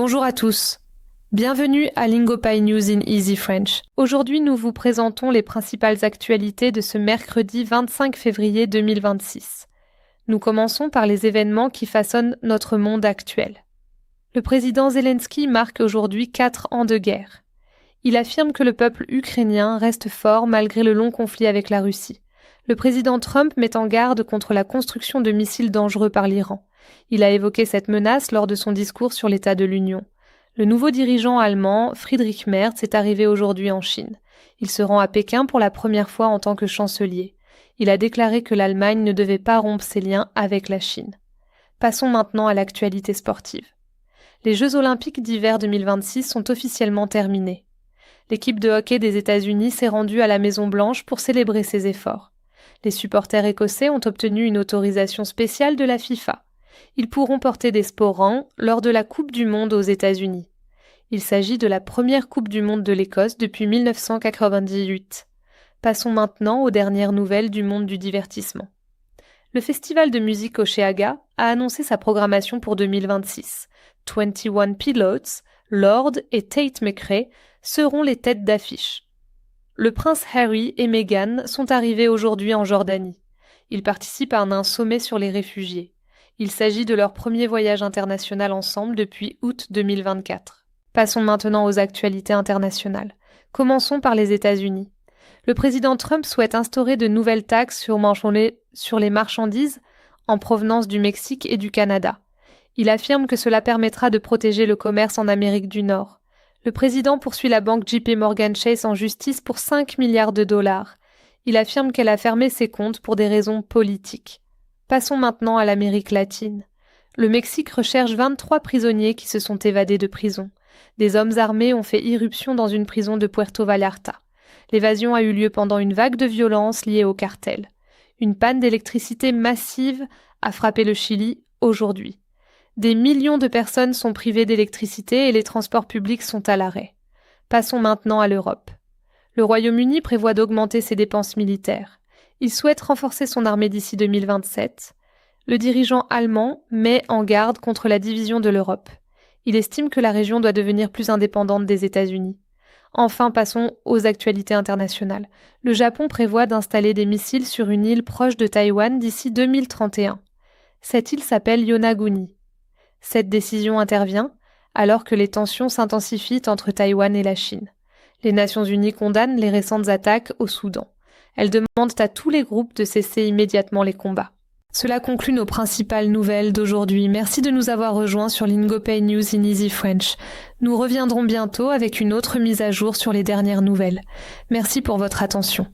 Bonjour à tous. Bienvenue à Lingopie News in Easy French. Aujourd'hui, nous vous présentons les principales actualités de ce mercredi 25 février 2026. Nous commençons par les événements qui façonnent notre monde actuel. Le président Zelensky marque aujourd'hui 4 ans de guerre. Il affirme que le peuple ukrainien reste fort malgré le long conflit avec la Russie. Le président Trump met en garde contre la construction de missiles dangereux par l'Iran. Il a évoqué cette menace lors de son discours sur l'état de l'Union. Le nouveau dirigeant allemand, Friedrich Merz, est arrivé aujourd'hui en Chine. Il se rend à Pékin pour la première fois en tant que chancelier. Il a déclaré que l'Allemagne ne devait pas rompre ses liens avec la Chine. Passons maintenant à l'actualité sportive. Les Jeux olympiques d'hiver 2026 sont officiellement terminés. L'équipe de hockey des États-Unis s'est rendue à la Maison-Blanche pour célébrer ses efforts. Les supporters écossais ont obtenu une autorisation spéciale de la FIFA. Ils pourront porter des sporrans lors de la Coupe du Monde aux États-Unis. Il s'agit de la première Coupe du Monde de l'Écosse depuis 1998. Passons maintenant aux dernières nouvelles du monde du divertissement. Le festival de musique Osheaga a annoncé sa programmation pour 2026. 21 Pilots, Lorde et Tate McRae seront les têtes d'affiche. Le prince Harry et Meghan sont arrivés aujourd'hui en Jordanie. Ils participent à un sommet sur les réfugiés. Il s'agit de leur premier voyage international ensemble depuis août 2024. Passons maintenant aux actualités internationales. Commençons par les États-Unis. Le président Trump souhaite instaurer de nouvelles taxes sur les marchandises en provenance du Mexique et du Canada. Il affirme que cela permettra de protéger le commerce en Amérique du Nord. Le président poursuit la banque JP Morgan Chase en justice pour 5 milliards de dollars. Il affirme qu'elle a fermé ses comptes pour des raisons politiques. Passons maintenant à l'Amérique latine. Le Mexique recherche 23 prisonniers qui se sont évadés de prison. Des hommes armés ont fait irruption dans une prison de Puerto Vallarta. L'évasion a eu lieu pendant une vague de violence liée au cartel. Une panne d'électricité massive a frappé le Chili aujourd'hui. Des millions de personnes sont privées d'électricité et les transports publics sont à l'arrêt. Passons maintenant à l'Europe. Le Royaume-Uni prévoit d'augmenter ses dépenses militaires. Il souhaite renforcer son armée d'ici 2027. Le dirigeant allemand met en garde contre la division de l'Europe. Il estime que la région doit devenir plus indépendante des États-Unis. Enfin, passons aux actualités internationales. Le Japon prévoit d'installer des missiles sur une île proche de Taïwan d'ici 2031. Cette île s'appelle Yonaguni. Cette décision intervient alors que les tensions s'intensifient entre Taïwan et la Chine. Les Nations Unies condamnent les récentes attaques au Soudan. Elles demandent à tous les groupes de cesser immédiatement les combats. Cela conclut nos principales nouvelles d'aujourd'hui. Merci de nous avoir rejoints sur Lingopie News in Easy French. Nous reviendrons bientôt avec une autre mise à jour sur les dernières nouvelles. Merci pour votre attention.